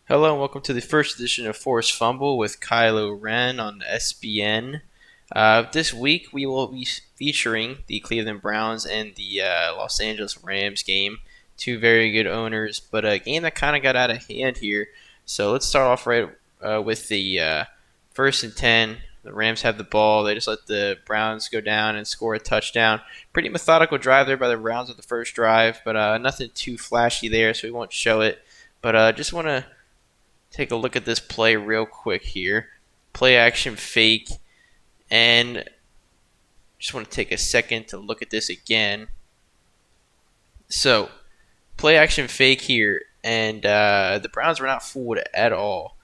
Hello and welcome to the first edition of Force Fumble with Kylo Ren on SBN. This week we will be featuring the Cleveland Browns and the Los Angeles Rams game. Two very good owners, but a game that kind of got out of hand here. So let's start off right with the first and 10. The Rams have the ball. They just let the Browns go down and score a touchdown. Pretty methodical drive there by the Browns at the first drive, but nothing too flashy there, so we won't show it. But just want to take a look at this play real quick here. Play action fake. And just want to take a second to look at this again. So, play action fake here. And the Browns were not fooled at all.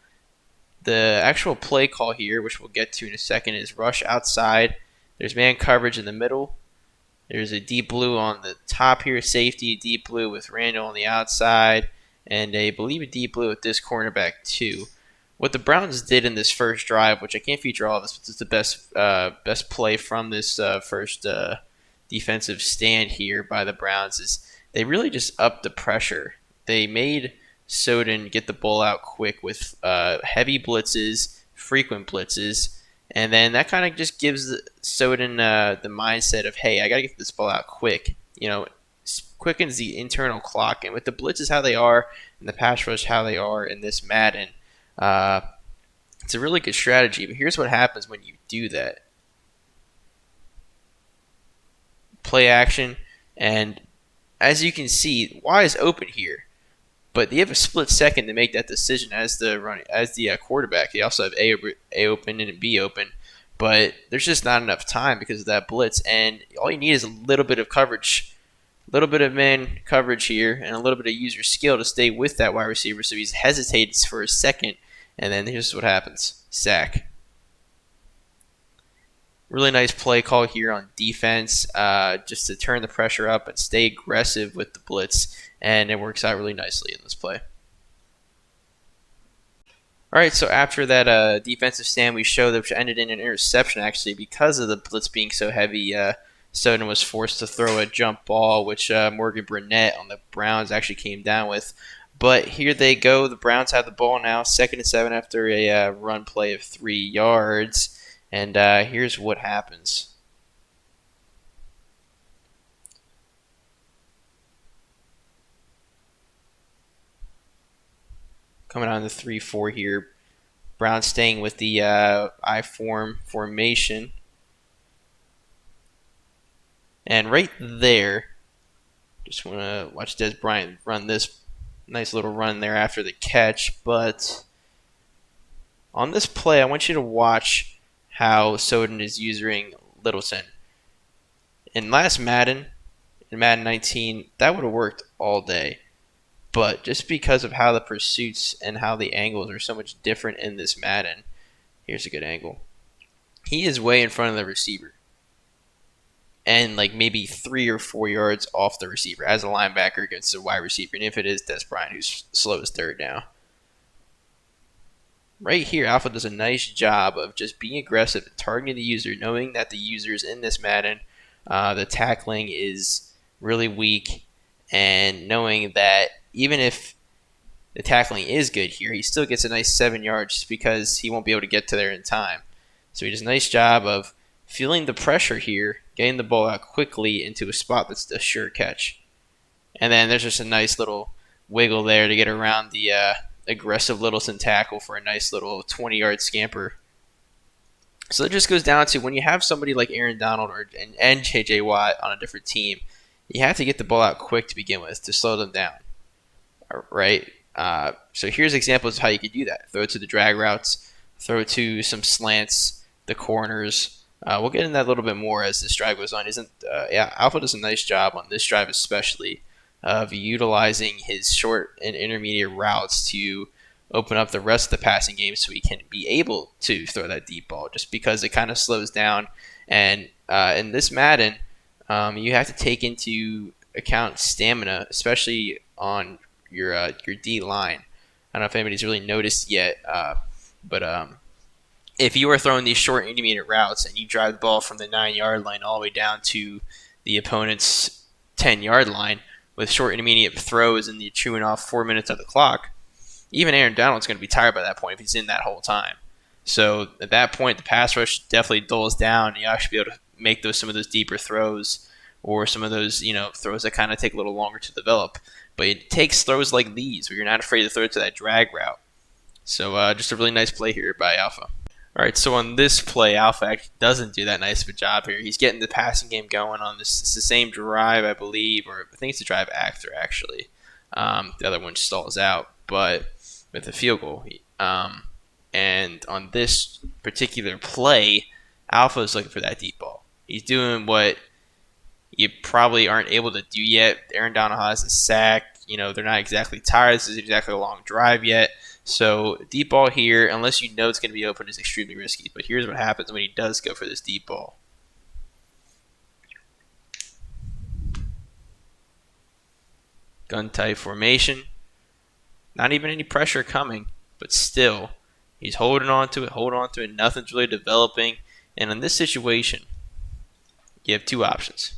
The actual play call here, which we'll get to in a second, is rush outside. There's man coverage in the middle. There's a deep blue on the top here, safety, deep blue with Randall on the outside, and I believe a deep blue with this cornerback too. What the Browns did in this first drive, which I can't feature all of this, but it's the best play from this first defensive stand here by the Browns, is they really just upped the pressure. They made Soden get the ball out quick with heavy blitzes, frequent blitzes, and then that kind of just gives Soden the mindset of, hey, I got to get this ball out quick. Quickens the internal clock. And with the blitzes how they are and the pass rush how they are in this Madden, it's a really good strategy. But here's what happens when you do that. Play action, and as you can see, Y is open here. But they have a split second to make that decision as the quarterback. They also have A open and B open, but there's just not enough time because of that blitz. And all you need is a little bit of coverage, a little bit of man coverage here, and a little bit of user skill to stay with that wide receiver. So he hesitates for a second, and then here's what happens: sack. Really nice play call here on defense, just to turn the pressure up and stay aggressive with the blitz, and it works out really nicely in this play. All right, so after that defensive stand we showed, which ended in an interception actually because of the blitz being so heavy, Soden was forced to throw a jump ball, which Morgan Burnett on the Browns actually came down with. But here they go. The Browns have the ball now, 2nd and 7 after a run play of 3 yards. And here's what happens. Coming on the 3-4 here. Browns staying with the I-form formation. And right there, just want to watch Des Bryant run this nice little run there after the catch. But on this play, I want you to watch how Soden is using Littleton. In last Madden, in Madden 19, that would have worked all day. But just because of how the pursuits and how the angles are so much different in this Madden, here's a good angle. He is way in front of the receiver. And like maybe 3 or 4 yards off the receiver as a linebacker against a wide receiver. And if it is Des Bryant, who's slow as third now. Right here, Alpha does a nice job of just being aggressive and targeting the user, knowing that the users in this Madden, the tackling is really weak, and knowing that even if the tackling is good here, he still gets a nice 7 yards just because he won't be able to get to there in time. So he does a nice job of feeling the pressure here, getting the ball out quickly into a spot that's a sure catch. And then there's just a nice little wiggle there to get around the aggressive Littleton tackle for a nice little 20-yard scamper. So it just goes down to when you have somebody like Aaron Donald and J.J. Watt on a different team, you have to get the ball out quick to begin with to slow them down. Right? So here's examples of how you could do that. Throw it to the drag routes, throw it to some slants, the corners. We'll get into that a little bit more as this drive goes on. Alpha does a nice job on this drive especially of utilizing his short and intermediate routes to open up the rest of the passing game so he can be able to throw that deep ball just because it kind of slows down. And in this Madden, you have to take into account stamina, especially on your D line. I don't know if anybody's really noticed yet, but if you are throwing these short intermediate routes and you drive the ball from the 9-yard line all the way down to the opponent's 10-yard line with short intermediate throws and you're chewing off 4 minutes of the clock, even Aaron Donald's going to be tired by that point if he's in that whole time. So at that point, the pass rush definitely dulls down. You actually be able to make some of those deeper throws, or some of those throws that kind of take a little longer to develop. But it takes throws like these where you're not afraid to throw it to that drag route. So just a really nice play here by Alpha. All right, so on this play, Alpha actually doesn't do that nice of a job here. He's getting the passing game going on this. It's the same drive, I believe, or I think it's the drive after, actually. The other one stalls out, but with a field goal. And on this particular play, Alpha is looking for that deep ball. He's doing what you probably aren't able to do yet. Aaron Donald has a sack. They're not exactly tired. This is exactly a long drive yet. So deep ball here, unless you know it's going to be open, is extremely risky. But here's what happens when he does go for this deep ball. Gun tight formation. Not even any pressure coming, but still, he's holding on to it. Nothing's really developing. And in this situation, you have two options.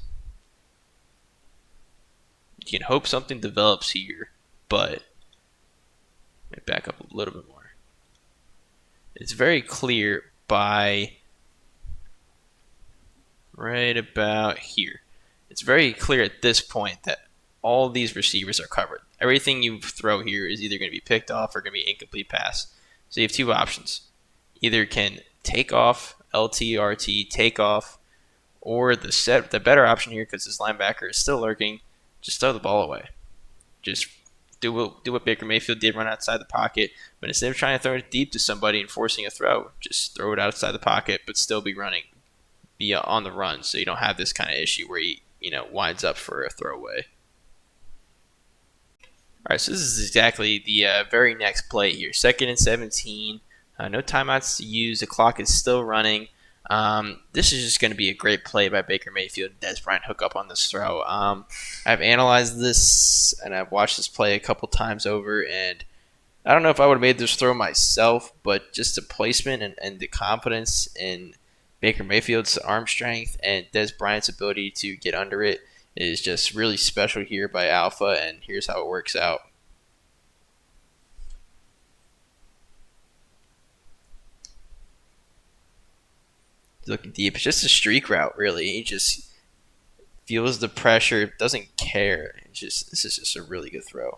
You can hope something develops here, but let me back up a little bit more. It's very clear by right about here. It's very clear at this point that all these receivers are covered. Everything you throw here is either going to be picked off or going to be incomplete pass. So you have two options. Either can take off, LT, RT, take off, or the better option here, because this linebacker is still lurking, just throw the ball away. Just do what Baker Mayfield did, run outside the pocket. But instead of trying to throw it deep to somebody and forcing a throw, just throw it outside the pocket, but still be on the run, so you don't have this kind of issue where he winds up for a throwaway. All right, so this is exactly the very next play here. 2nd and 17. No timeouts to use. The clock is still running. This is just going to be a great play by Baker Mayfield and Dez Bryant hook up on this throw. I've analyzed this, and I've watched this play a couple times over, and I don't know if I would have made this throw myself, but just the placement and the confidence in Baker Mayfield's arm strength and Dez Bryant's ability to get under it is just really special here by Alpha, and here's how it works out. Looking deep. It's just a streak route, really. He just feels the pressure, doesn't care. This is just a really good throw.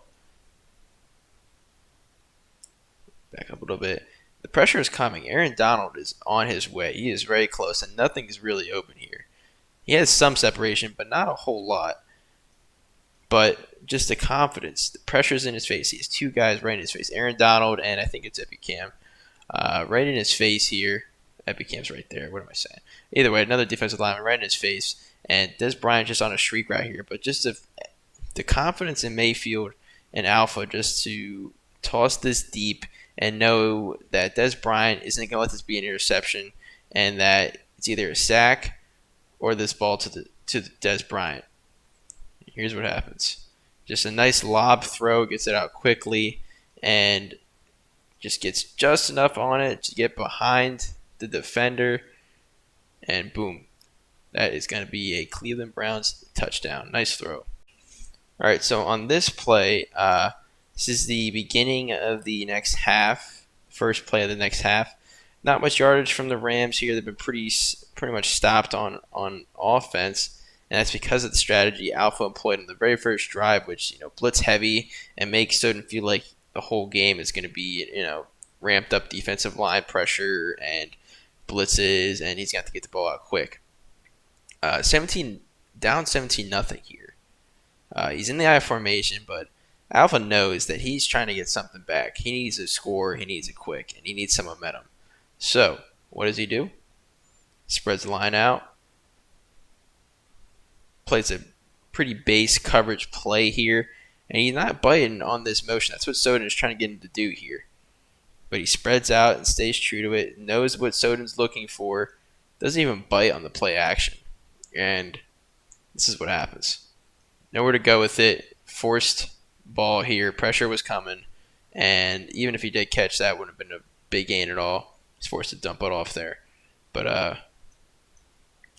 Back up a little bit. The pressure is coming. Aaron Donald is on his way. He is very close, and nothing is really open here. He has some separation, but not a whole lot. But just the confidence. The pressure's in his face. He has two guys right in his face. Aaron Donald, and I think it's Epicam. Right in his face here. Epicam's right there. What am I saying? Either way, another defensive lineman right in his face. And Dez Bryant just on a streak right here. But just the confidence in Mayfield and Alpha just to toss this deep and know that Dez Bryant isn't going to let this be an interception, and that it's either a sack or this ball to Dez Bryant. Here's what happens. Just a nice lob throw, gets it out quickly, and just gets just enough on it to get behind the defender, and boom. That is going to be a Cleveland Browns touchdown. Nice throw. All right, so on this play, this is the beginning of the next half, first play of the next half. Not much yardage from the Rams here. They've been pretty much stopped on offense, and that's because of the strategy Alpha employed in the very first drive, which blitz heavy and makes Soden feel like the whole game is going to be ramped up defensive line pressure and blitzes, and he's got to get the ball out quick. 17 nothing here. He's in the I formation, but Alpha knows that he's trying to get something back. He needs a score, he needs it quick, and he needs some momentum. So, what does he do? Spreads the line out. Plays a pretty base coverage play here, and he's not biting on this motion. That's what Soden is trying to get him to do here. But he spreads out and stays true to it, knows what Soden's looking for, doesn't even bite on the play action. And this is what happens. Nowhere to go with it. Forced ball here. Pressure was coming. And even if he did catch that, wouldn't have been a big gain at all. He's forced to dump it off there. But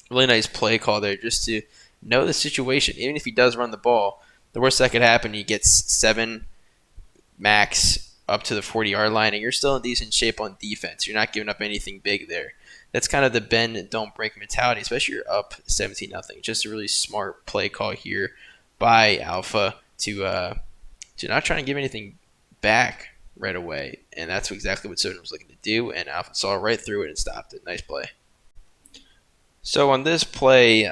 really nice play call there just to know the situation. Even if he does run the ball, the worst that could happen, he gets 7 max up to the 40-yard line, and you're still in decent shape on defense. You're not giving up anything big there. That's kind of the bend and don't break mentality, especially you're up 17-0. Just a really smart play call here by Alpha to not try and give anything back right away, and that's exactly what Soden was looking to do, and Alpha saw right through it and stopped it. Nice play. So on this play,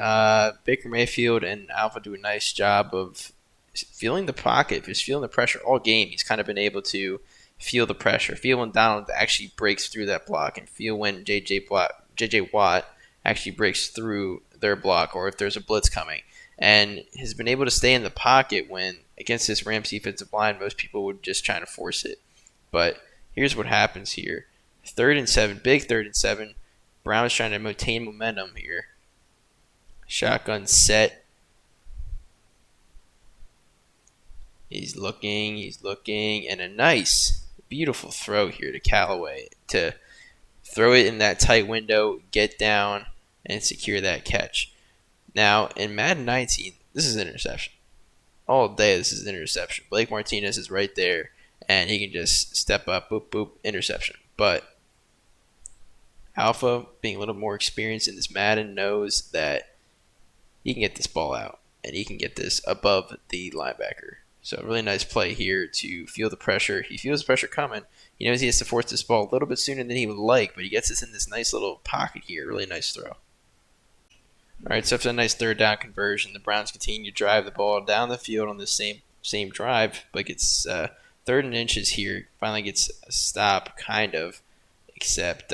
Baker Mayfield and Alpha do a nice job of feeling the pocket, just feeling the pressure all game. He's kind of been able to feel the pressure, feel when Donald actually breaks through that block, and feel when J.J. Watt actually breaks through their block, or if there's a blitz coming. And has been able to stay in the pocket when, against this Rams defensive line, most people would just try to force it. But here's what happens here. 3rd and 7, big 3rd and 7. Brown's trying to maintain momentum here. Shotgun set. He's looking, and a nice, beautiful throw here to Callaway to throw it in that tight window, get down, and secure that catch. Now, in Madden 19, this is an interception. All day, this is an interception. Blake Martinez is right there, and he can just step up, boop, boop, interception. But Alpha, being a little more experienced in this Madden, knows that he can get this ball out, and he can get this above the linebacker. So a really nice play here to feel the pressure. He feels the pressure coming. He knows he has to force this ball a little bit sooner than he would like, but he gets this in this nice little pocket here. Really nice throw. All right, so after a nice 3rd down conversion, the Browns continue to drive the ball down the field on the same drive, but gets 3rd and inches here. Finally gets a stop, kind of, except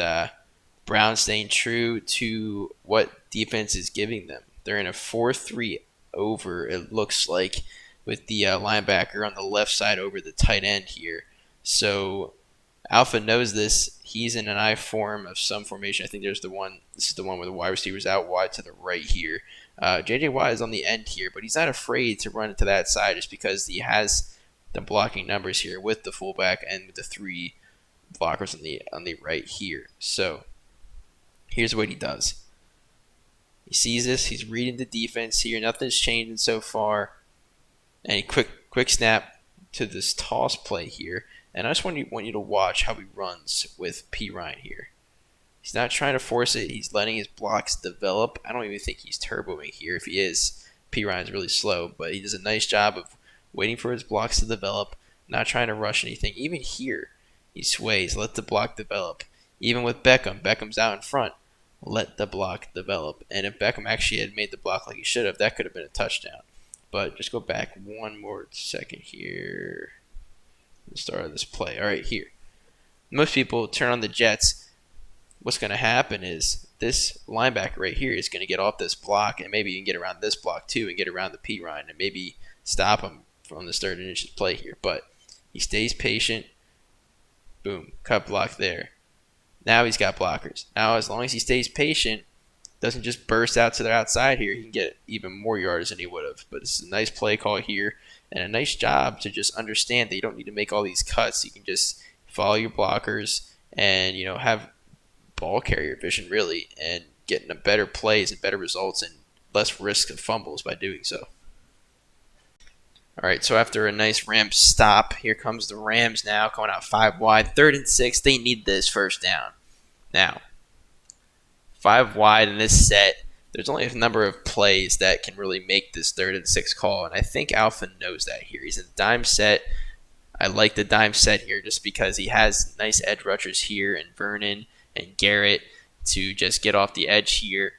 Browns staying true to what defense is giving them. They're in a 4-3 over, it looks like, with the linebacker on the left side over the tight end here. So Alpha knows this. He's in an I form of some formation. I think this is the one where the wide receiver's out wide to the right here. J.J. Watt is on the end here, but he's not afraid to run to that side just because he has the blocking numbers here with the fullback and with the 3 blockers on the right here. So here's what he does. He sees this. He's reading the defense here. Nothing's changing so far. And a quick snap to this toss play here. And I just want you to watch how he runs with P. Ryan here. He's not trying to force it. He's letting his blocks develop. I don't even think he's turboing here. If he is, P. Ryan's really slow. But he does a nice job of waiting for his blocks to develop, not trying to rush anything. Even here, he sways, let the block develop. Even with Beckham's out in front. Let the block develop. And if Beckham actually had made the block like he should have, that could have been a touchdown. But just go back one more second here. The start of this play. All right, here. Most people turn on the Jets. What's going to happen is this linebacker right here is going to get off this block, and maybe you can get around this block too and get around the P. Ryan and maybe stop him from this 3rd and inches play here. But he stays patient. Boom. Cut block there. Now he's got blockers. Now as long as he stays patient, doesn't just burst out to the outside here, he can get even more yards than he would have. But this is a nice play call here and a nice job to just understand that you don't need to make all these cuts. You can just follow your blockers and, have ball carrier vision really and getting a better plays and better results and less risk of fumbles by doing so. All right, so after a nice Rams stop, here comes the Rams now going out 5 wide. 3rd and 6, they need this 1st down. Now, 5 wide in this set, there's only a number of plays that can really make this 3rd and 6 call, and I think Alpha knows that here. He's in the dime set. I like the dime set here just because he has nice edge rushers here and Vernon and Garrett to just get off the edge here.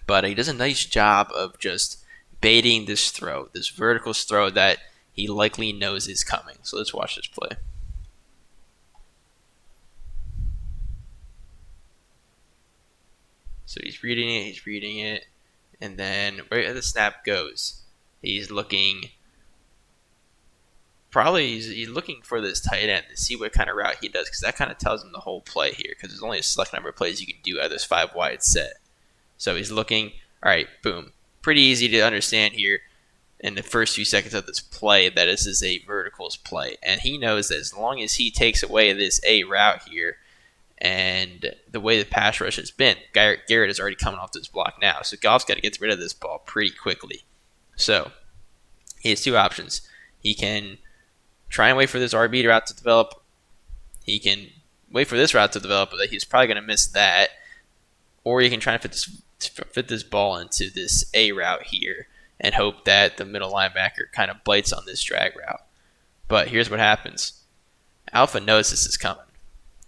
But he does a nice job of just baiting this throw, this vertical throw that he likely knows is coming. So let's watch this play. So he's reading it, and then where the snap goes, he's looking for this tight end to see what kind of route he does, because that kind of tells him the whole play here, because there's only a select number of plays you can do out of this 5 wide set. So he's looking, all right, boom. Pretty easy to understand here in the first few seconds of this play that this is a verticals play, and he knows that as long as he takes away this A route here, and the way the pass rush has been, Garrett is already coming off this block now. So Goff's got to get rid of this ball pretty quickly. So he has 2 options. He can try and wait for this RB route to develop. He can wait for this route to develop, but he's probably going to miss that. Or you can try and fit this ball into this A route here and hope that the middle linebacker kind of bites on this drag route. But here's what happens. Alpha knows this is coming.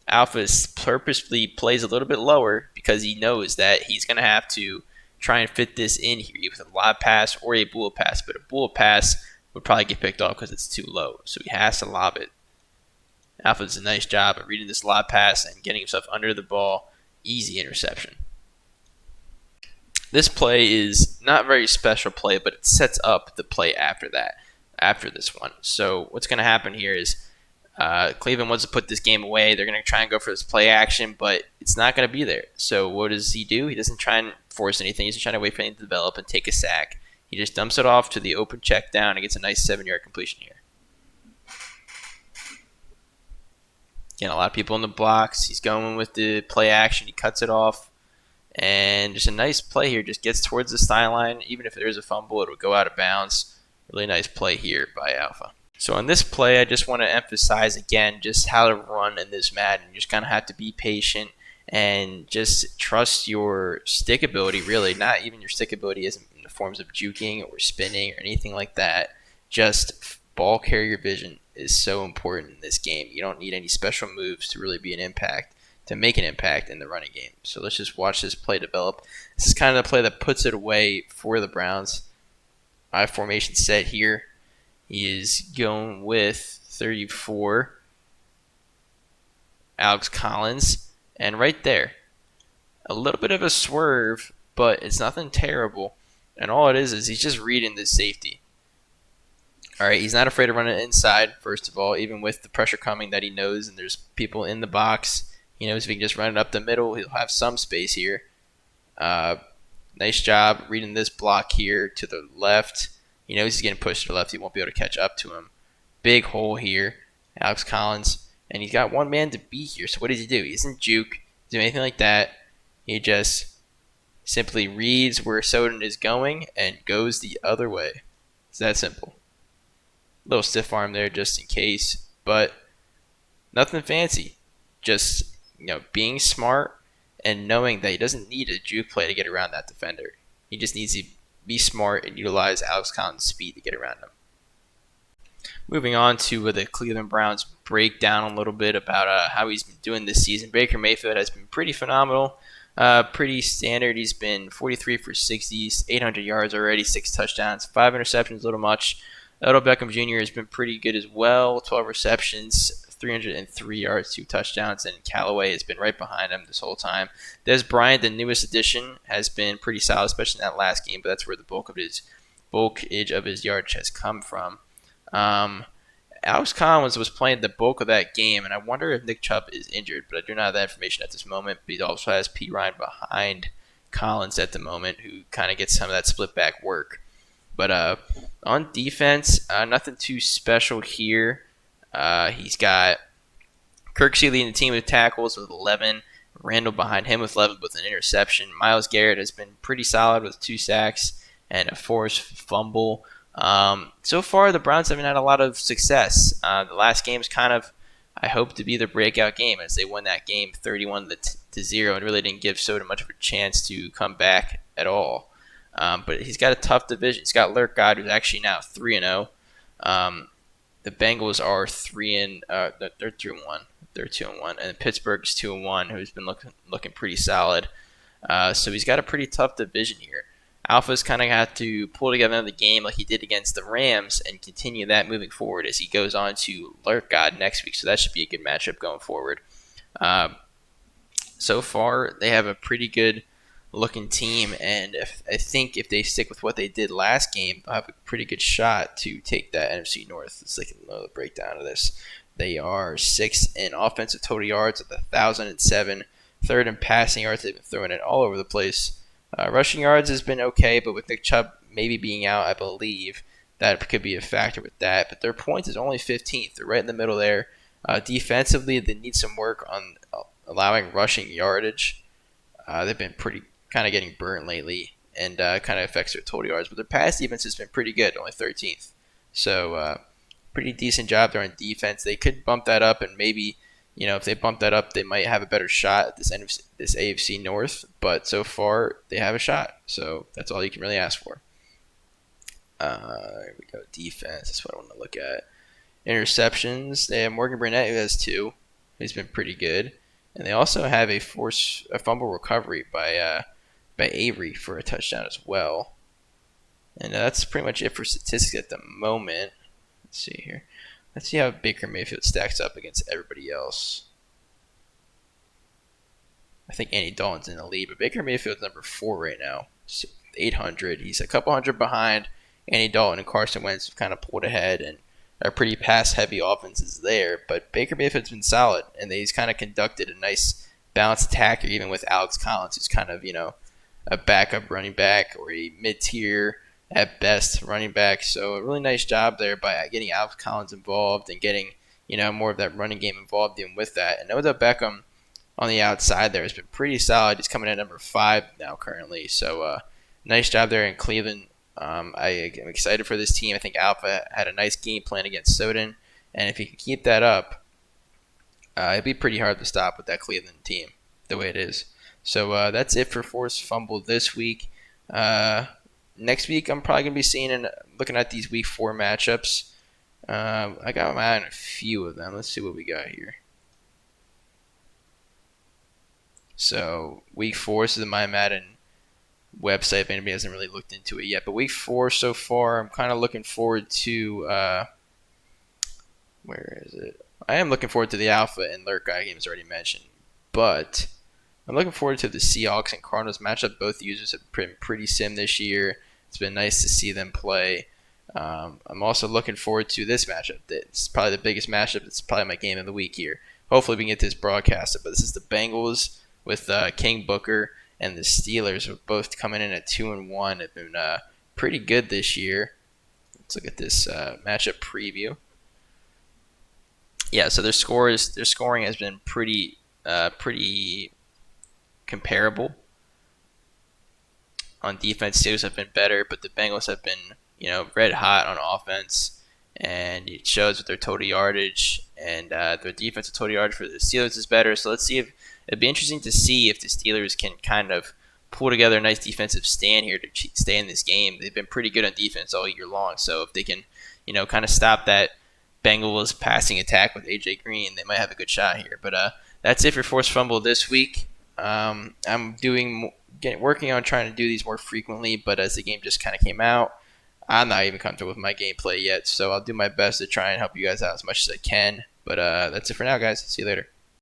Alpha purposefully plays a little bit lower because he knows that he's going to have to try and fit this in here with a lob pass or a bullet pass. But a bullet pass would probably get picked off because it's too low. So he has to lob it. Alpha does a nice job of reading this lob pass and getting himself under the ball. Easy interception. This play is not a very special play, but it sets up the play after that, after this one. So what's going to happen here is Cleveland wants to put this game away. They're going to try and go for this play action, but it's not going to be there. So what does he do? He doesn't try and force anything. He's just trying to wait for anything to develop and take a sack. He just dumps it off to the open check down and gets a nice 7-yard completion here. Again, a lot of people in the blocks. He's going with the play action. He cuts it off. And just a nice play here. Just gets towards the sideline. Even if there is a fumble, it'll go out of bounds. Really nice play here by Alpha. So on this play, I just want to emphasize again just how to run in this Madden. You just kind of have to be patient and just trust your stick ability, really. Not even your stick ability isn't in the forms of juking or spinning or anything like that. Just ball carrier vision is so important in this game. You don't need any special moves to really be an impact, to make an impact in the running game. So let's just watch this play develop. This is kind of the play that puts it away for the Browns. I have formation set here. He is going with 34, Alex Collins, and right there, a little bit of a swerve, but it's nothing terrible. And all it is he's just reading this safety. All right, he's not afraid to run it inside, first of all, even with the pressure coming that he knows, and there's people in the box. He knows if he can just run it up the middle, he'll have some space here. Nice job reading this block here to the left. He knows he's getting pushed to the left. He won't be able to catch up to him. Big hole here, Alex Collins. And he's got one man to beat here. So what does he do? He doesn't juke, do anything like that. He just simply reads where Soden is going and goes the other way. It's that simple. Little stiff arm there just in case. But nothing fancy. Just being smart and knowing that he doesn't need a juke play to get around that defender. He just needs to be smart and utilize Alex Collins' speed to get around him. Moving on to the Cleveland Browns breakdown a little bit about how he's been doing this season. Baker Mayfield has been pretty phenomenal, pretty standard. He's been 43 for 60, 800 yards already, 6 touchdowns, 5 interceptions, a little much. Odell Beckham Jr. has been pretty good as well, 12 receptions, 303 yards, 2 touchdowns, and Callaway has been right behind him this whole time. Des Bryant, the newest addition, has been pretty solid, especially in that last game, but that's where the bulkage of his yardage has come from. Alex Collins was playing the bulk of that game, and I wonder if Nick Chubb is injured, but I do not have that information at this moment. But he also has P. Ryan behind Collins at the moment, who kind of gets some of that split back work. But on defense, nothing too special here. He's got Kirksey leading the team with tackles with 11. Randall behind him with 11 with an interception. Myles Garrett has been pretty solid with 2 sacks and a forced fumble. So far, the Browns haven't had a lot of success. The last game is kind of, I hope, to be the breakout game as they won that game 31-0 and really didn't give Soden much of a chance to come back at all. But he's got a tough division. He's got Lurk God, who's actually now 3-0. The Bengals are 3-1. They're 2-1. They're 2-1, and Pittsburgh is 2-1, who's been looking pretty solid. So he's got a pretty tough division here. Alpha's kind of had to pull together the game like he did against the Rams and continue that moving forward as he goes on to Lurk God next week. So that should be a good matchup going forward. So far, they have a pretty good looking team, and I think if they stick with what they did last game, they'll have a pretty good shot to take that NFC North. Let's take another breakdown of this. They are 6th in offensive total yards at 1,007, 3rd in passing yards. They've been throwing it all over the place. Rushing yards has been okay, but with Nick Chubb maybe being out, I believe that could be a factor with that. But their points is only 15th. They're right in the middle there. Defensively, they need some work on allowing rushing yardage. They've been pretty kind of getting burnt lately, and kind of affects their total yards. But their pass defense has been pretty good, only 13th. So pretty decent job there on defense. They could bump that up, and maybe if they bump that up, they might have a better shot at this AFC North. But so far, they have a shot. So that's all you can really ask for. Here we go. Defense. That's what I want to look at. Interceptions. They have Morgan Burnett, who has 2. He's been pretty good. And they also have a fumble recovery by Avery for a touchdown as well. And that's pretty much it for statistics at the moment. Let's see here. Let's see how Baker Mayfield stacks up against everybody else. I think Andy Dalton's in the lead, but Baker Mayfield's number 4 right now. 800. He's a couple hundred behind Andy Dalton, and Carson Wentz have kind of pulled ahead, and are pretty pass-heavy offenses there. But Baker Mayfield's been solid, and he's kind of conducted a nice balanced attack here, even with Alex Collins, who's kind of, a backup running back or a mid-tier at best running back. So a really nice job there by getting Alex Collins involved and getting, more of that running game involved in with that. And Odell Beckham on the outside there has been pretty solid. He's coming in at number 5 now currently. So nice job there in Cleveland. I'm excited for this team. I think Alpha had a nice game plan against Soden. And if he can keep that up, it'd be pretty hard to stop with that Cleveland team the way it is. So that's it for Force Fumble this week. Next week, I'm probably going to be seeing and looking at these Week 4 matchups. I got my eye on a few of them. Let's see what we got here. So Week 4, this is the My Madden website if anybody hasn't really looked into it yet. But Week 4 so far, I'm kind of looking forward to where is it? I am looking forward to the Alpha and Lurk Guy games already mentioned. But I'm looking forward to the Seahawks and Cardinals matchup. Both users have been pretty sim this year. It's been nice to see them play. I'm also looking forward to this matchup. It's probably the biggest matchup. It's probably my game of the week here. Hopefully we can get this broadcasted. But this is the Bengals with King Booker and the Steelers, are both coming in at 2-1. Have been pretty good this year. Let's look at this matchup preview. Yeah, so their scoring has been pretty comparable. On defense, Steelers have been better, but the Bengals have been, red hot on offense, and it shows with their total yardage, and their defensive total yardage for the Steelers is better. So let's see if it'd be interesting to see if the Steelers can kind of pull together a nice defensive stand here to stay in this game. They've been pretty good on defense all year long, so if they can, kind of stop that Bengals passing attack with AJ Green, they might have a good shot here. But that's it for Force Fumble this week. I'm working on trying to do these more frequently, but as the game just kind of came out, I'm not even comfortable with my gameplay yet, so I'll do my best to try and help you guys out as much as I can. But that's it for now, guys. See you later.